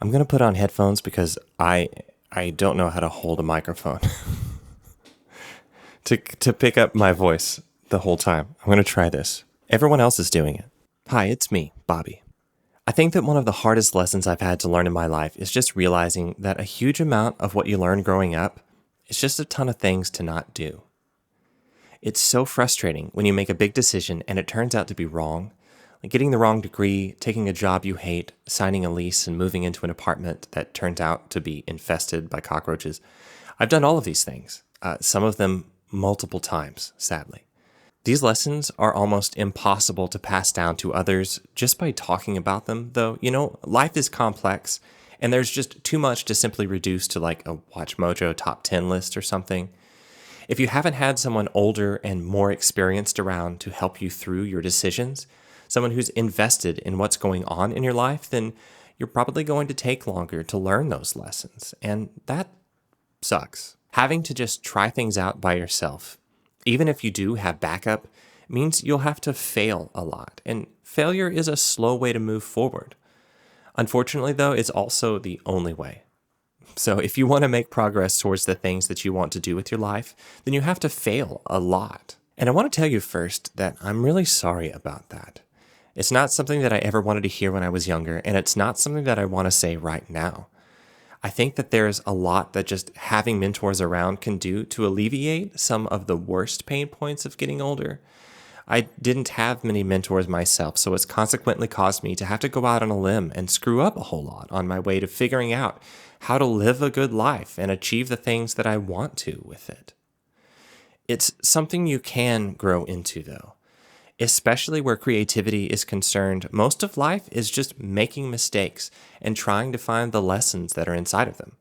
I'm gonna put on headphones because I don't know how to hold a microphone to pick up my voice the whole time. I'm gonna try this. Everyone else is doing it. Hi, it's me, Bobby. I think that one of the hardest lessons I've had to learn in my life is just realizing that a huge amount of what you learn growing up is just a ton of things to not do. It's so frustrating when you make a big decision and it turns out to be wrong. Like getting the wrong degree, taking a job you hate, signing a lease, and moving into an apartment that turns out to be infested by cockroaches. I've done all of these things, some of them multiple times, sadly. These lessons are almost impossible to pass down to others just by talking about them, though, life is complex and there's just too much to simply reduce to like a Watch Mojo top 10 list or something. If you haven't had someone older and more experienced around to help you through your decisions, someone who's invested in what's going on in your life, then you're probably going to take longer to learn those lessons. And that sucks. Having to just try things out by yourself, even if you do have backup, means you'll have to fail a lot. And failure is a slow way to move forward. Unfortunately, though, it's also the only way. So if you want to make progress towards the things that you want to do with your life, then you have to fail a lot. And I want to tell you first that I'm really sorry about that. It's not something that I ever wanted to hear when I was younger, and it's not something that I want to say right now. I think that there's a lot that just having mentors around can do to alleviate some of the worst pain points of getting older. I didn't have many mentors myself, so it's consequently caused me to have to go out on a limb and screw up a whole lot on my way to figuring out how to live a good life and achieve the things that I want to with it. It's something you can grow into, though. Especially where creativity is concerned, most of life is just making mistakes and trying to find the lessons that are inside of them.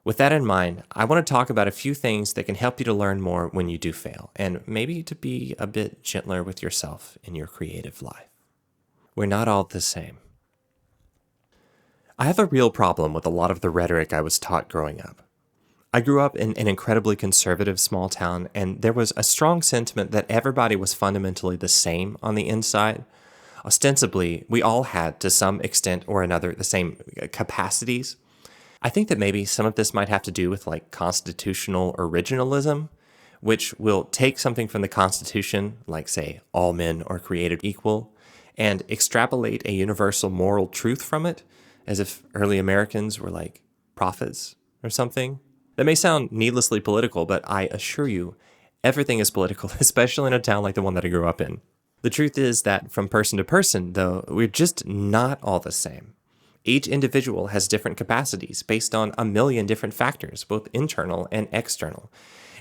With that in mind, I want to talk about a few things that can help you to learn more when you do fail, and maybe to be a bit gentler with yourself in your creative life. We're not all the same. I have a real problem with a lot of the rhetoric I was taught growing up. I grew up in an incredibly conservative small town, and there was a strong sentiment that everybody was fundamentally the same on the inside. Ostensibly, we all had, to some extent or another, the same capacities. I think that maybe some of this might have to do with like constitutional originalism, which will take something from the Constitution, like say, all men are created equal, and extrapolate a universal moral truth from it, as if early Americans were like prophets or something. That may sound needlessly political, but I assure you, everything is political, especially in a town like the one that I grew up in. The truth is that from person to person, though, we're just not all the same. Each individual has different capacities based on a million different factors, both internal and external.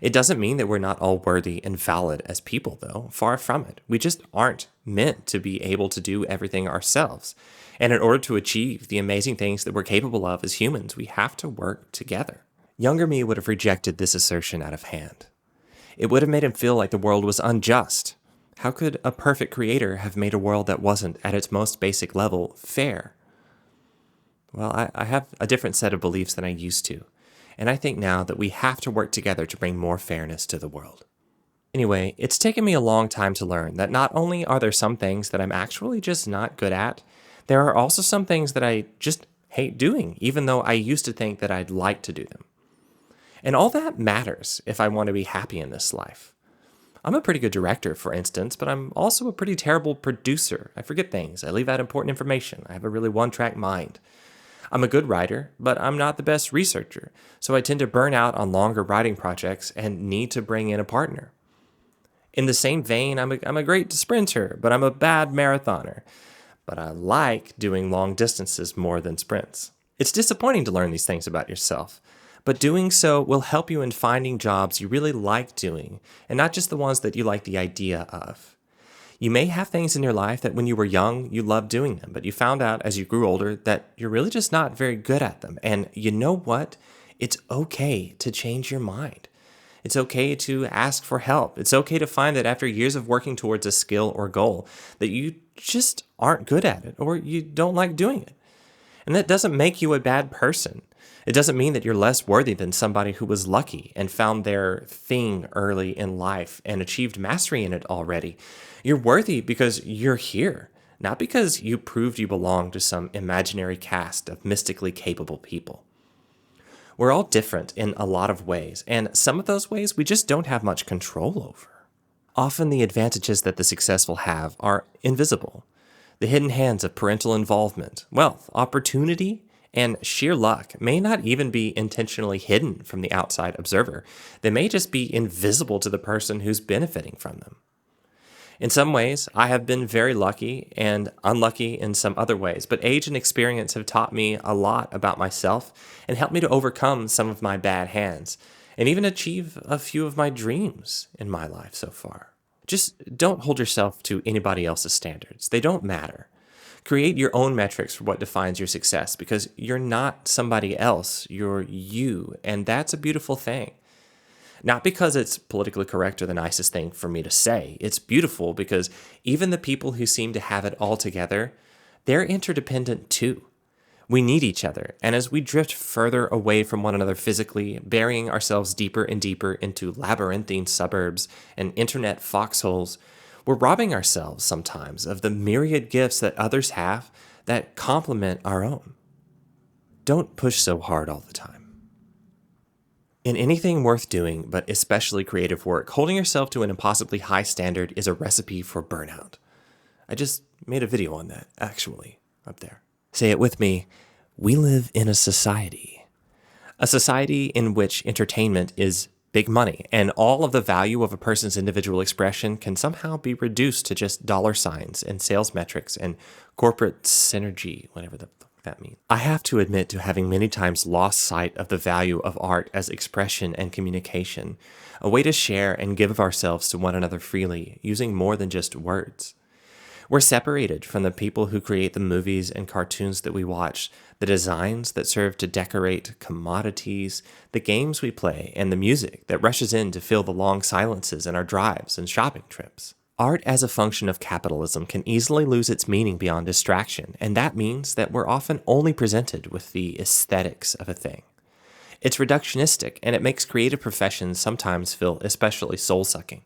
It doesn't mean that we're not all worthy and valid as people, though. Far from it. We just aren't meant to be able to do everything ourselves. And in order to achieve the amazing things that we're capable of as humans, we have to work together. Younger me would have rejected this assertion out of hand. It would have made him feel like the world was unjust. How could a perfect creator have made a world that wasn't, at its most basic level, fair? Well, I have a different set of beliefs than I used to, and I think now that we have to work together to bring more fairness to the world. Anyway, it's taken me a long time to learn that not only are there some things that I'm actually just not good at, there are also some things that I just hate doing, even though I used to think that I'd like to do them. And all that matters if I want to be happy in this life. I'm a pretty good director, for instance, but I'm also a pretty terrible producer. I forget things. I leave out important information. I have a really one-track mind. I'm a good writer, but I'm not the best researcher, so I tend to burn out on longer writing projects and need to bring in a partner. In the same vein, I'm a great sprinter, but I'm a bad marathoner. But I like doing long distances more than sprints. It's disappointing to learn these things about yourself, but doing so will help you in finding jobs you really like doing, and not just the ones that you like the idea of. You may have things in your life that when you were young, you loved doing them, but you found out as you grew older that you're really just not very good at them. And you know what? It's okay to change your mind. It's okay to ask for help. It's okay to find that after years of working towards a skill or goal, that you just aren't good at it or you don't like doing it. And that doesn't make you a bad person. It doesn't mean that you're less worthy than somebody who was lucky and found their thing early in life and achieved mastery in it already. You're worthy because you're here, not because you proved you belong to some imaginary cast of mystically capable people. We're all different in a lot of ways, and some of those ways we just don't have much control over. Often the advantages that the successful have are invisible. The hidden hands of parental involvement, wealth, opportunity, and sheer luck may not even be intentionally hidden from the outside observer. They may just be invisible to the person who's benefiting from them. In some ways, I have been very lucky and unlucky in some other ways, but age and experience have taught me a lot about myself and helped me to overcome some of my bad hands and even achieve a few of my dreams in my life so far. Just don't hold yourself to anybody else's standards. They don't matter. Create your own metrics for what defines your success because you're not somebody else, you're you, and that's a beautiful thing. Not because it's politically correct or the nicest thing for me to say. It's beautiful because even the people who seem to have it all together, they're interdependent too. We need each other, and as we drift further away from one another physically, burying ourselves deeper and deeper into labyrinthine suburbs and internet foxholes, we're robbing ourselves sometimes of the myriad gifts that others have that complement our own. Don't push so hard all the time. In anything worth doing, but especially creative work, holding yourself to an impossibly high standard is a recipe for burnout. I just made a video on that, actually, up there. Say it with me. We live in a society. A society in which entertainment is big money, and all of the value of a person's individual expression can somehow be reduced to just dollar signs and sales metrics and corporate synergy, whatever that means. I have to admit to having many times lost sight of the value of art as expression and communication, a way to share and give of ourselves to one another freely, using more than just words. We're separated from the people who create the movies and cartoons that we watch, the designs that serve to decorate commodities, the games we play, and the music that rushes in to fill the long silences in our drives and shopping trips. Art as a function of capitalism can easily lose its meaning beyond distraction, and that means that we're often only presented with the aesthetics of a thing. It's reductionistic, and it makes creative professions sometimes feel especially soul-sucking.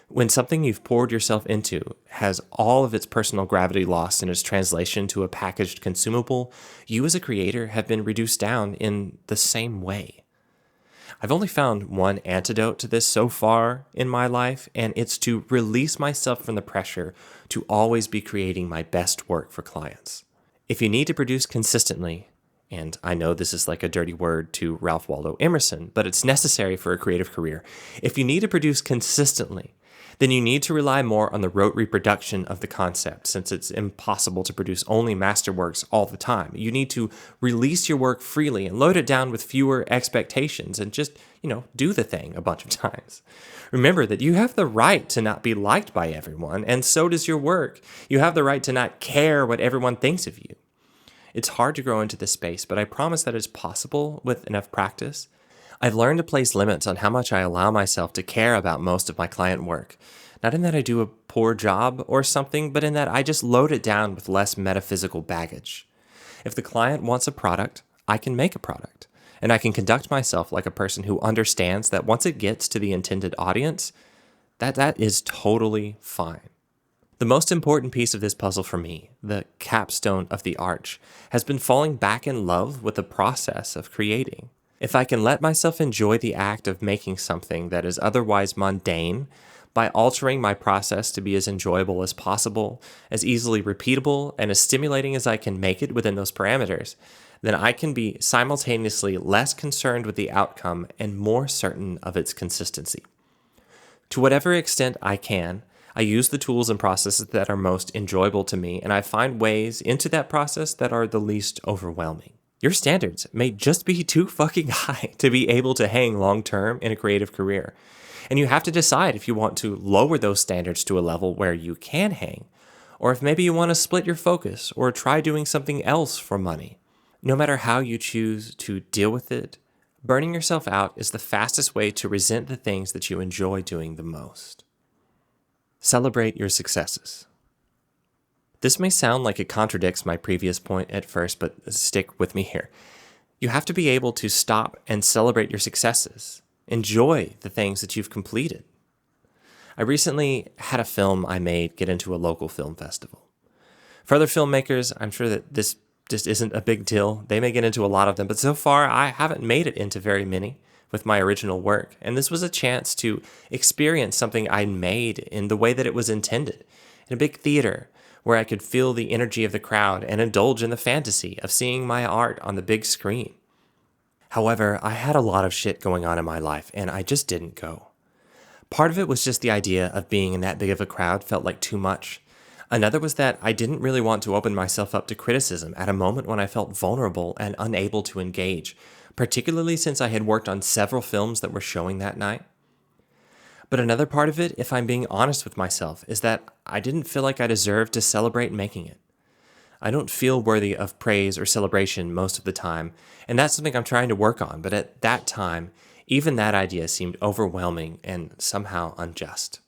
When something you've poured yourself into has all of its personal gravity lost in its translation to a packaged consumable, you as a creator have been reduced down in the same way. I've only found one antidote to this so far in my life, and it's to release myself from the pressure to always be creating my best work for clients. If you need to produce consistently, and I know this is like a dirty word to Ralph Waldo Emerson, but it's necessary for a creative career. If you need to produce consistently, then you need to rely more on the rote reproduction of the concept, since it's impossible to produce only masterworks all the time. You need to release your work freely and load it down with fewer expectations and just, do the thing a bunch of times. Remember that you have the right to not be liked by everyone, and so does your work. You have the right to not care what everyone thinks of you. It's hard to grow into this space, but I promise that it's possible with enough practice. I've learned to place limits on how much I allow myself to care about most of my client work. Not in that I do a poor job or something, but in that I just load it down with less metaphysical baggage. If the client wants a product, I can make a product. And I can conduct myself like a person who understands that once it gets to the intended audience, that is totally fine. The most important piece of this puzzle for me, the capstone of the arch, has been falling back in love with the process of creating. If I can let myself enjoy the act of making something that is otherwise mundane by altering my process to be as enjoyable as possible, as easily repeatable, and as stimulating as I can make it within those parameters, then I can be simultaneously less concerned with the outcome and more certain of its consistency. To whatever extent I can, I use the tools and processes that are most enjoyable to me, and I find ways into that process that are the least overwhelming. Your standards may just be too fucking high to be able to hang long-term in a creative career. And you have to decide if you want to lower those standards to a level where you can hang, or if maybe you want to split your focus or try doing something else for money. No matter how you choose to deal with it, burning yourself out is the fastest way to resent the things that you enjoy doing the most. Celebrate your successes. This may sound like it contradicts my previous point at first, but stick with me here. You have to be able to stop and celebrate your successes. Enjoy the things that you've completed. I recently had a film I made get into a local film festival. For other filmmakers, I'm sure that this just isn't a big deal. They may get into a lot of them, but so far I haven't made it into very many with my original work. And this was a chance to experience something I made in the way that it was intended, in a big theater where I could feel the energy of the crowd and indulge in the fantasy of seeing my art on the big screen. However, I had a lot of shit going on in my life, and I just didn't go. Part of it was just the idea of being in that big of a crowd felt like too much. Another was that I didn't really want to open myself up to criticism at a moment when I felt vulnerable and unable to engage, particularly since I had worked on several films that were showing that night. But another part of it, if I'm being honest with myself, is that I didn't feel like I deserved to celebrate making it. I don't feel worthy of praise or celebration most of the time, and that's something I'm trying to work on, but at that time, even that idea seemed overwhelming and somehow unjust.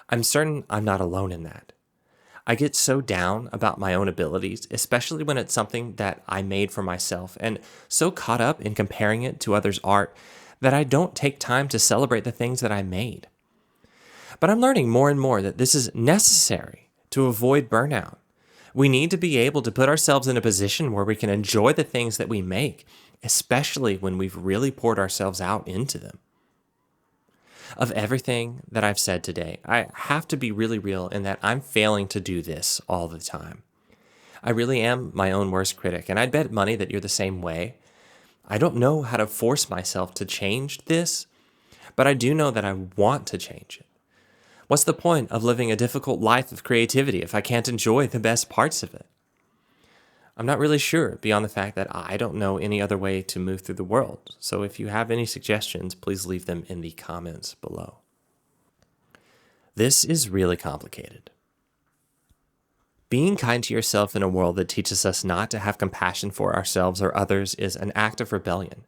I'm certain I'm not alone in that. I get so down about my own abilities, especially when it's something that I made for myself, and so caught up in comparing it to others' art that I don't take time to celebrate the things that I made. But I'm learning more and more that this is necessary to avoid burnout. We need to be able to put ourselves in a position where we can enjoy the things that we make, especially when we've really poured ourselves out into them. Of everything that I've said today, I have to be really real in that I'm failing to do this all the time. I really am my own worst critic, and I'd bet money that you're the same way. I don't know how to force myself to change this, but I do know that I want to change it. What's the point of living a difficult life of creativity if I can't enjoy the best parts of it? I'm not really sure beyond the fact that I don't know any other way to move through the world. So if you have any suggestions, please leave them in the comments below. This is really complicated. Being kind to yourself in a world that teaches us not to have compassion for ourselves or others is an act of rebellion.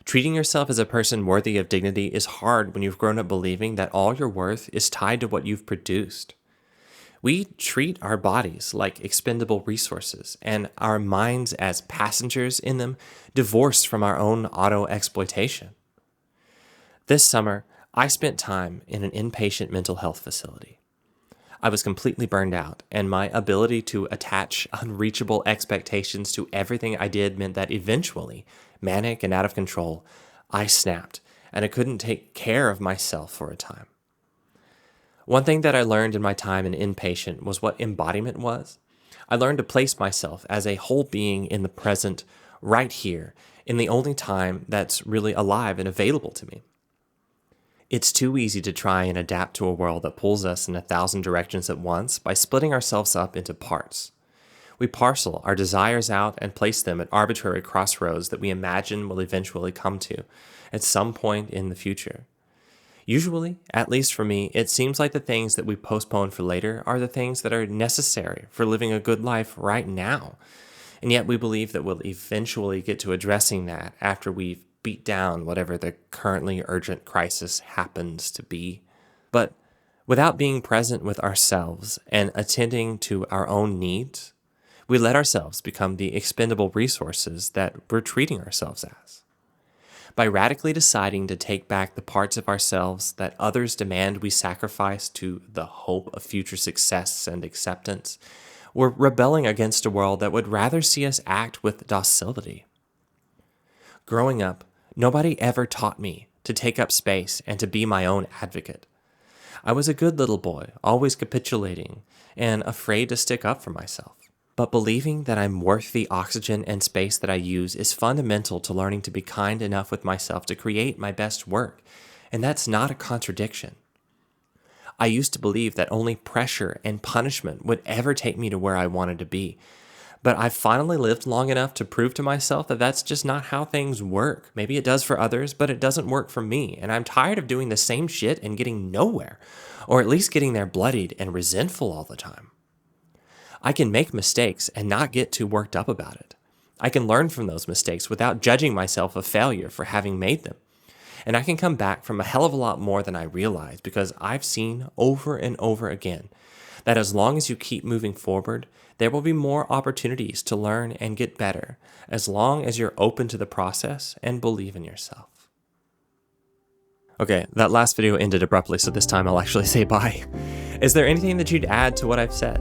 Treating yourself as a person worthy of dignity is hard when you've grown up believing that all your worth is tied to what you've produced. We treat our bodies like expendable resources and our minds as passengers in them, divorced from our own auto-exploitation. This summer, I spent time in an inpatient mental health facility. I was completely burned out, and my ability to attach unreachable expectations to everything I did meant that eventually, manic and out of control, I snapped, and I couldn't take care of myself for a time. One thing that I learned in my time in inpatient was what embodiment was. I learned to place myself as a whole being in the present, right here, in the only time that's really alive and available to me. It's too easy to try and adapt to a world that pulls us in 1,000 directions at once by splitting ourselves up into parts. We parcel our desires out and place them at arbitrary crossroads that we imagine will eventually come to at some point in the future. Usually, at least for me, it seems like the things that we postpone for later are the things that are necessary for living a good life right now. And yet we believe that we'll eventually get to addressing that after we've beat down whatever the currently urgent crisis happens to be. But without being present with ourselves and attending to our own needs, we let ourselves become the expendable resources that we're treating ourselves as. By radically deciding to take back the parts of ourselves that others demand we sacrifice to the hope of future success and acceptance, we're rebelling against a world that would rather see us act with docility. Growing up, nobody ever taught me to take up space and to be my own advocate. I was a good little boy, always capitulating and afraid to stick up for myself. But believing that I'm worth the oxygen and space that I use is fundamental to learning to be kind enough with myself to create my best work, and that's not a contradiction. I used to believe that only pressure and punishment would ever take me to where I wanted to be, but I've finally lived long enough to prove to myself that that's just not how things work. Maybe it does for others, but it doesn't work for me, and I'm tired of doing the same shit and getting nowhere, or at least getting there bloodied and resentful all the time. I can make mistakes and not get too worked up about it. I can learn from those mistakes without judging myself a failure for having made them. And I can come back from a hell of a lot more than I realize because I've seen over and over again that as long as you keep moving forward, there will be more opportunities to learn and get better as long as you're open to the process and believe in yourself. Okay, that last video ended abruptly, so this time I'll actually say bye. Is there anything that you'd add to what I've said?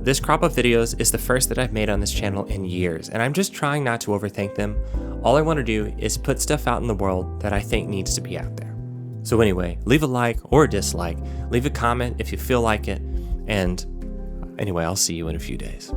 This crop of videos is the first that I've made on this channel in years, and I'm just trying not to overthink them. All I want to do is put stuff out in the world that I think needs to be out there. So anyway, leave a like or a dislike, leave a comment if you feel like it, and anyway, I'll see you in a few days.